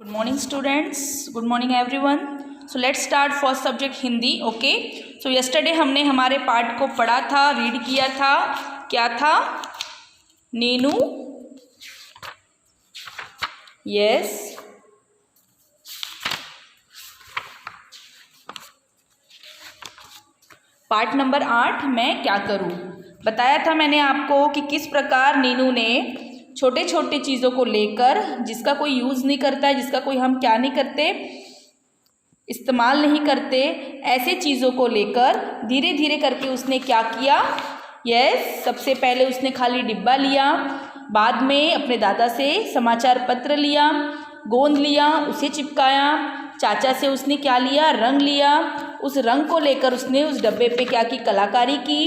Good morning students, good morning everyone. So let's start first subject Hindi. Okay. So yesterday हमने हमारे part को पढ़ा था, रीड किया था. क्या था? नीनू. Yes. पार्ट नंबर 8 मैं क्या करूँ. बताया था मैंने आपको कि किस प्रकार नीनू ने छोटे छोटे चीज़ों को लेकर, जिसका कोई यूज़ नहीं करता है, जिसका कोई हम क्या नहीं करते, इस्तेमाल नहीं करते, ऐसे चीज़ों को लेकर धीरे धीरे करके उसने क्या किया. यस, सबसे पहले उसने खाली डिब्बा लिया, बाद में अपने दादा से समाचार पत्र लिया, गोंद लिया, उसे चिपकाया. चाचा से उसने क्या लिया, रंग लिया. उस रंग को लेकर उसने उस डब्बे पे क्या की, कलाकारी की.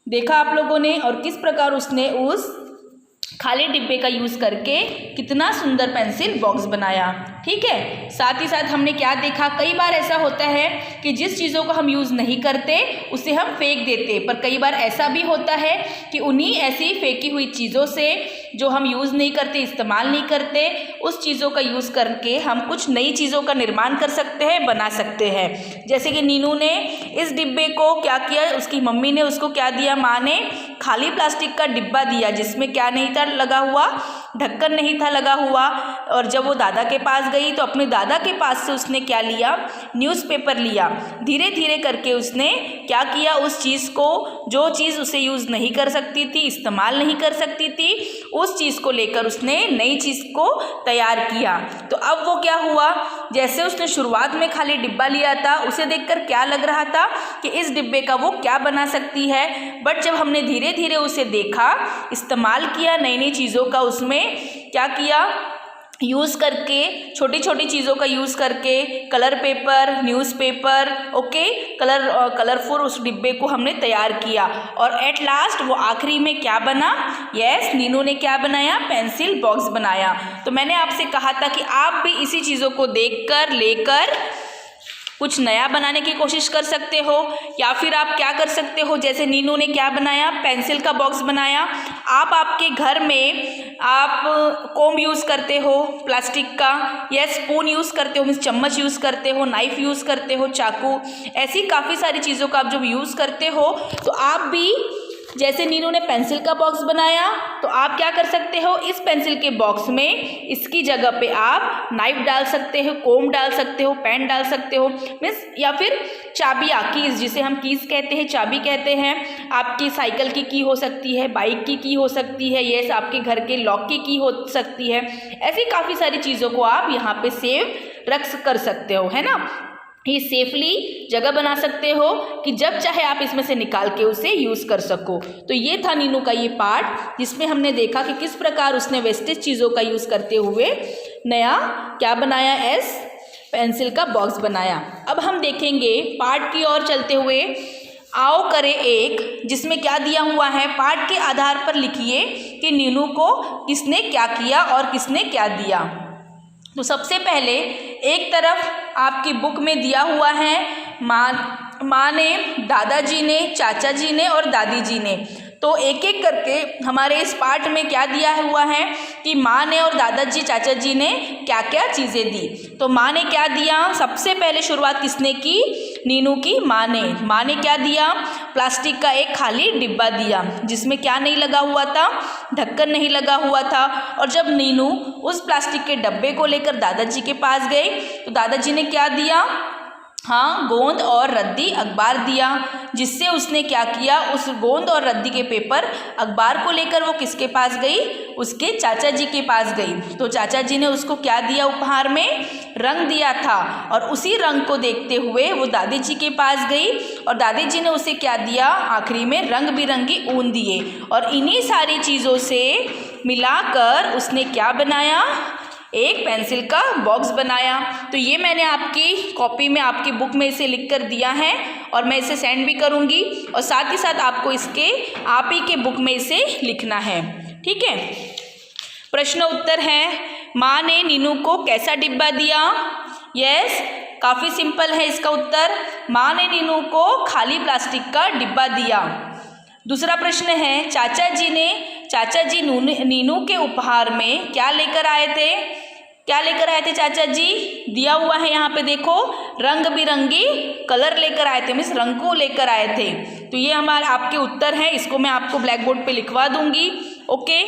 देखा आप लोगों ने. और किस प्रकार उसने उस खाली डिब्बे का यूज़ करके कितना सुंदर पेंसिल बॉक्स बनाया. ठीक है. साथ ही साथ हमने क्या देखा, कई बार ऐसा होता है कि जिस चीज़ों को हम यूज़ नहीं करते उसे हम फेंक देते, पर कई बार ऐसा भी होता है कि उन्हीं ऐसी फेंकी हुई चीज़ों से जो हम यूज़ नहीं करते, इस्तेमाल नहीं करते, उस चीज़ों का यूज़ करके हम कुछ नई चीज़ों का निर्माण कर सकते हैं, बना सकते हैं. जैसे कि नीनू ने इस डिब्बे को क्या किया, उसकी मम्मी ने उसको क्या दिया, माँ ने खाली प्लास्टिक का डिब्बा दिया जिसमें क्या नहीं था लगा हुआ, ढक्कन नहीं था लगा हुआ. और जब वो दादा के पास गई तो अपने दादा के पास से उसने क्या लिया, न्यूज़पेपर लिया. धीरे धीरे करके उसने क्या किया, उस चीज़ को, जो चीज़ उसे यूज़ नहीं कर सकती थी, इस्तेमाल नहीं कर सकती थी, उस चीज़ को लेकर उसने नई चीज़ को तैयार किया. तो अब वो क्या हुआ, जैसे उसने शुरुआत में खाली डिब्बा लिया था, उसे देखकर क्या लग रहा था कि इस डिब्बे का वो क्या बना सकती है. बट जब हमने धीरे धीरे उसे देखा, इस्तेमाल किया, नई नई चीज़ों का उसमें क्या किया, यूज़ करके, छोटी छोटी चीज़ों का यूज़ करके, colour paper, newspaper, okay, colourful उस डिब्बे को हमने तैयार किया. और एट लास्ट वो आखिरी में क्या बना, यस, नीनू ने क्या बनाया, पेंसिल बॉक्स बनाया. तो मैंने आपसे कहा था कि आप भी इसी चीज़ों को देखकर, लेकर कुछ नया बनाने की कोशिश कर सकते हो, या फिर आप क्या कर सकते हो, जैसे नीनू ने क्या बनाया, पेंसिल का बॉक्स बनाया. आप आपके घर में आप कोम यूज़ करते हो प्लास्टिक का, या स्पून यूज़ करते हो, मीन्स चम्मच यूज़ करते हो, नाइफ यूज़ करते हो, चाकू, ऐसी काफ़ी सारी चीज़ों का आप जब यूज़ करते हो तो आप भी, जैसे नीनू ने पेंसिल का बॉक्स बनाया, तो आप क्या कर सकते हो, इस पेंसिल के बॉक्स में इसकी जगह पे आप नाइफ डाल सकते हो, कोम डाल सकते हो, पेन डाल सकते हो, मीन्स, या फिर चाबियाँ, कीज़, जिसे हम कीज़ कहते हैं, चाबी कहते हैं. आपकी साइकिल की हो सकती है, बाइक की हो सकती है, यस, आपके घर के लॉक की हो सकती है. ऐसी काफ़ी सारी चीज़ों को आप यहाँ पे सेव रख कर सकते हो, है ना. ये सेफली जगह बना सकते हो कि जब चाहे आप इसमें से निकाल के उसे यूज़ कर सको. तो ये था नीनू का ये पार्ट, जिसमें हमने देखा कि किस प्रकार उसने वेस्टेज चीज़ों का यूज़ करते हुए नया क्या बनाया, एस पेंसिल का बॉक्स बनाया. अब हम देखेंगे पार्ट की ओर चलते हुए, आओ करें एक, जिसमें क्या दिया हुआ है, पार्ट के आधार पर लिखिए कि नीनू को किसने क्या किया और किसने क्या दिया. तो सबसे पहले एक तरफ आपकी बुक में दिया हुआ है, माँ ने, दादाजी ने, चाचा जी ने और दादी जी ने. तो एक एक करके हमारे इस पार्ट में क्या दिया हुआ है कि माँ ने और दादाजी, चाचा जी ने क्या क्या चीज़ें दी. तो माँ ने क्या दिया, सबसे पहले शुरुआत किसने की, नीनू की माँ ने. माँ ने क्या दिया, प्लास्टिक का एक खाली डिब्बा दिया जिसमें क्या नहीं लगा हुआ था, ढक्कन नहीं लगा हुआ था. और जब नीनू उस प्लास्टिक के डब्बे को लेकर दादाजी के पास गई तो दादाजी ने क्या दिया, हाँ, गोंद और रद्दी अखबार दिया, जिससे उसने क्या किया, उस गोंद और रद्दी के पेपर अखबार को लेकर वो किसके पास गई, उसके चाचा जी के पास गई. तो चाचा जी ने उसको क्या दिया, उपहार में रंग दिया था. और उसी रंग को देखते हुए वो दादी जी के पास गई और दादी जी ने उसे क्या दिया, आखिरी में रंग बिरंगी ऊन दिए. और इन्हीं सारी चीज़ों से मिलाकर उसने क्या बनाया, एक पेंसिल का बॉक्स बनाया. तो ये मैंने आपकी कॉपी में, आपकी बुक में इसे लिख कर दिया है और मैं इसे सेंड भी करूँगी. और साथ ही साथ आपको इसके आप ही के बुक में इसे लिखना है. ठीक है. प्रश्न उत्तर है, माँ ने नीनू को कैसा डिब्बा दिया. यस, काफ़ी सिंपल है इसका उत्तर. माँ ने नीनू को खाली प्लास्टिक का डिब्बा दिया. दूसरा प्रश्न है, चाचा जी नीनू के उपहार में क्या लेकर आए थे. क्या लेकर आए थे चाचा जी? दिया हुआ है यहाँ पे देखो, रंग बिरंगी कलर लेकर आए थे, मीन्स रंग को लेकर आए थे। तो ये हमारे आपके उत्तर हैं, इसको मैं आपको ब्लैक बोर्ड पे लिखवा दूंगी। ओके,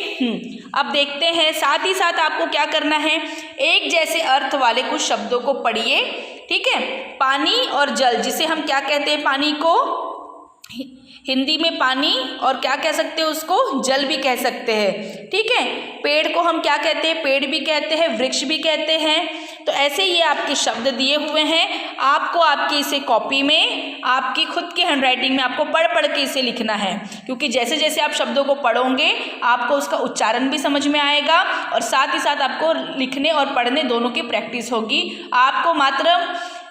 अब देखते हैं, साथ ही साथ आपको क्या करना है, एक जैसे अर्थ वाले कुछ शब्दों को पढ़िए। ठीक है, पानी और जल, जिसे हम क्या कहते हैं, पानी को हिंदी में पानी, और क्या कह सकते हैं उसको, जल भी कह सकते हैं। ठीक है, पेड़ को हम क्या कहते हैं, पेड़ भी कहते हैं, वृक्ष भी कहते हैं। तो ऐसे ये आपके शब्द दिए हुए हैं, आपको आपकी इसे कॉपी में आपकी खुद की हैंडराइटिंग में आपको पढ़ पढ़ के इसे लिखना है, क्योंकि जैसे जैसे आप शब्दों को पढ़ोगे आपको उसका उच्चारण भी समझ में आएगा और साथ ही साथ आपको लिखने और पढ़ने दोनों की प्रैक्टिस होगी। आपको मात्र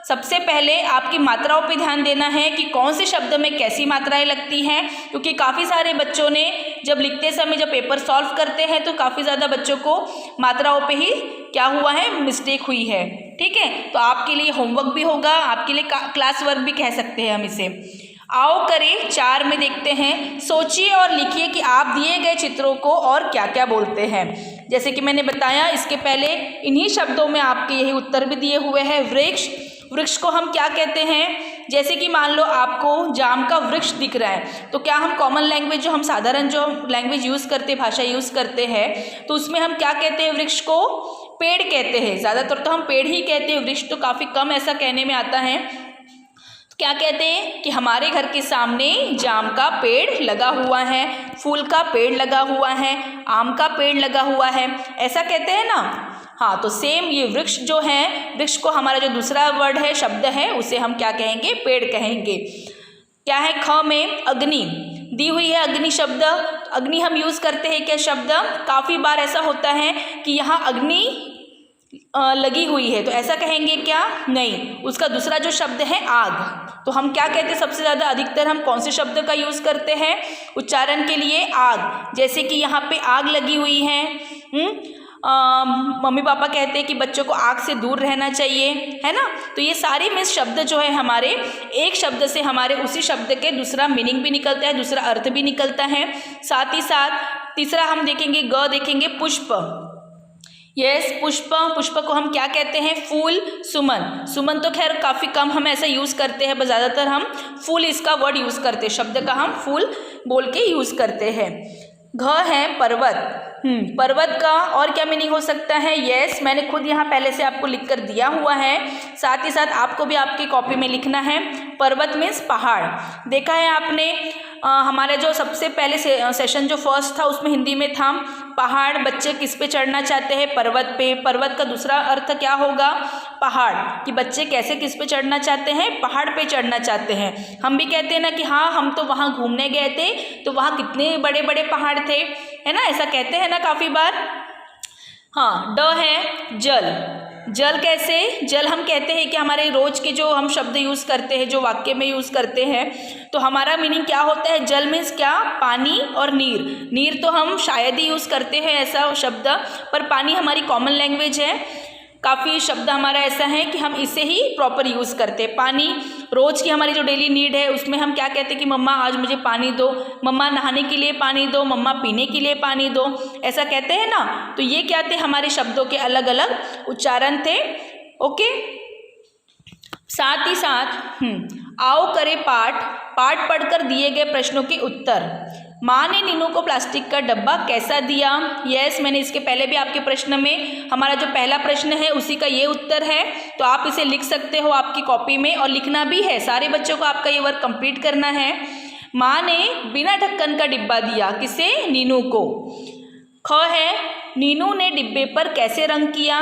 सबसे पहले आपकी मात्राओं पे ध्यान देना है कि कौन से शब्द में कैसी मात्राएं लगती हैं, क्योंकि काफ़ी सारे बच्चों ने जब लिखते समय जब पेपर सॉल्व करते हैं तो काफ़ी ज़्यादा बच्चों को मात्राओं पे ही क्या हुआ है, मिस्टेक हुई है। ठीक है, तो आपके लिए होमवर्क भी होगा, आपके लिए क्लास वर्क भी कह सकते हैं हम इसे। आओ करें 4 में देखते हैं, सोचिए और लिखिए कि आप दिए गए चित्रों को और क्या क्या बोलते हैं। जैसे कि मैंने बताया इसके पहले, इन्हीं शब्दों में आपके यही उत्तर भी दिए हुए हैं। वृक्ष, वृक्ष को हम क्या कहते हैं, जैसे कि मान लो आपको जाम का वृक्ष दिख रहा है, तो क्या हम कॉमन लैंग्वेज, जो हम साधारण जो लैंग्वेज यूज़ करते हैं, भाषा यूज़ करते हैं, तो उसमें हम क्या कहते हैं, वृक्ष को पेड़ कहते हैं। ज़्यादातर तो हम पेड़ ही कहते हैं, वृक्ष तो काफ़ी कम ऐसा कहने में आता है। तो क्या कहते हैं कि हमारे घर के सामने जाम का पेड़ लगा हुआ है, फूल का पेड़ लगा हुआ है, आम का पेड़ लगा हुआ है, ऐसा कहते हैं ना। हाँ, तो सेम ये वृक्ष जो है, वृक्ष को हमारा जो दूसरा वर्ड है, शब्द है, उसे हम क्या कहेंगे, पेड़ कहेंगे। क्या है, ख में अग्नि दी हुई है, अग्नि शब्द। अग्नि हम यूज़ करते हैं क्या शब्द, काफ़ी बार ऐसा होता है कि यहाँ अग्नि लगी हुई है, तो ऐसा कहेंगे क्या, नहीं, उसका दूसरा जो शब्द है आग। तो हम क्या कहते हैं, सबसे ज़्यादा अधिकतर हम कौन से शब्द का यूज़ करते हैं उच्चारण के लिए, आग। जैसे कि यहाँ पे आग लगी हुई है, मम्मी पापा कहते हैं कि बच्चों को आग से दूर रहना चाहिए, है ना। तो ये सारे मिस शब्द जो है हमारे, एक शब्द से हमारे उसी शब्द के दूसरा मीनिंग भी निकलता है, दूसरा अर्थ भी निकलता है। साथ ही साथ तीसरा हम देखेंगे, ग देखेंगे, पुष्प। यस, पुष्प, पुष्प को हम क्या कहते हैं, फूल। सुमन, सुमन तो खैर काफ़ी कम हम ऐसा यूज़ करते हैं, बस ज़्यादातर हम फूल इसका वर्ड यूज़ करते हैं, शब्द का हम फूल बोल के यूज़ करते हैं। घ है पर्वत। पर्वत का और क्या मीनिंग हो सकता है, यस, मैंने खुद यहाँ पहले से आपको लिख कर दिया हुआ है, साथ ही साथ आपको भी आपकी कॉपी में लिखना है। पर्वत मीन्स पहाड़। देखा है आपने हमारे जो सबसे पहले सेशन जो फर्स्ट था उसमें हिंदी में था पहाड़, बच्चे किस पे चढ़ना चाहते हैं, पर्वत पे। पर्वत का दूसरा अर्थ क्या होगा, पहाड़, कि बच्चे कैसे किस पे चढ़ना चाहते हैं, पहाड़ पे चढ़ना चाहते हैं। हम भी कहते हैं ना कि हाँ हम तो वहाँ घूमने गए थे, तो वहाँ कितने बड़े बड़े पहाड़ थे, है ना, ऐसा कहते हैं ना काफ़ी बार। हाँ, ड है जल। जल कैसे, जल हम कहते हैं कि हमारे रोज के जो हम शब्द यूज़ करते हैं, जो वाक्य में यूज़ करते हैं, तो हमारा मीनिंग क्या होता है, जल मीन्स क्या, पानी और नीर। नीर तो हम शायद ही यूज़ करते हैं ऐसा शब्द, पर पानी हमारी कॉमन लैंग्वेज है। काफ़ी शब्द हमारा ऐसा है कि हम इसे ही प्रॉपर यूज़ करते हैं। पानी रोज़ की हमारी जो डेली नीड है, उसमें हम क्या कहते हैं कि मम्मा आज मुझे पानी दो, मम्मा नहाने के लिए पानी दो, मम्मा पीने के लिए पानी दो, ऐसा कहते हैं ना। तो ये क्या थे, हमारे शब्दों के अलग अलग उच्चारण थे। ओके, साथ ही साथ आओ करें पाठ। पाठ पढ़कर दिए गए प्रश्नों के उत्तर। माँ ने नीनू को प्लास्टिक का डब्बा कैसा दिया। यस, मैंने इसके पहले भी आपके प्रश्न में, हमारा जो पहला प्रश्न है उसी का ये उत्तर है, तो आप इसे लिख सकते हो आपकी कॉपी में, और लिखना भी है, सारे बच्चों को आपका ये वर्क कंप्लीट करना है। माँ ने बिना ढक्कन का डिब्बा दिया, किसे, नीनू को। ख है, नीनू ने डिब्बे पर कैसे रंग किया,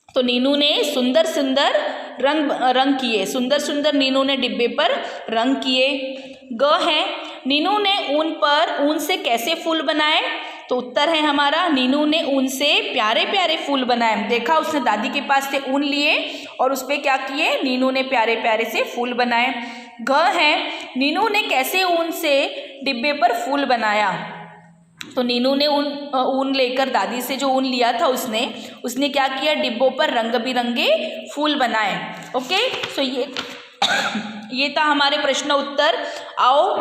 तो नीनू ने सुंदर सुंदर रंग किए, सुंदर सुंदर नीनू ने डिब्बे पर रंग किए। ग है, नीनू ने ऊन से कैसे फूल बनाए, तो उत्तर है हमारा, नीनू ने ऊन से प्यारे प्यारे फूल बनाए। देखा, उसने दादी के पास से ऊन लिए और उस पर क्या किए, नीनू ने प्यारे प्यारे से फूल बनाए। घ है, नीनू ने कैसे ऊन से डिब्बे पर फूल बनाया, तो नीनू ने ऊन लेकर, दादी से जो ऊन लिया था उसने क्या किया, डिब्बों पर रंग बिरंगे फूल बनाए। ओके, सो ये था हमारे प्रश्न उत्तर। आओ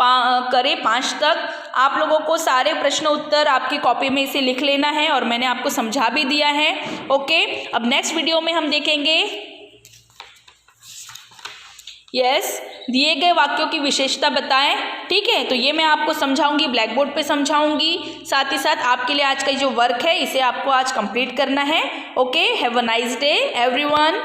करें 5 तक। आप लोगों को सारे प्रश्न उत्तर आपकी कॉपी में इसे लिख लेना है और मैंने आपको समझा भी दिया है। ओके, अब नेक्स्ट वीडियो में हम देखेंगे दिए गए वाक्यों की विशेषता बताएं। ठीक है, तो ये मैं आपको समझाऊंगी, ब्लैक बोर्ड पे समझाऊंगी। साथ ही साथ आपके लिए आज का जो वर्क है इसे आपको आज कंप्लीट करना है। Okay, have a nice day everyone.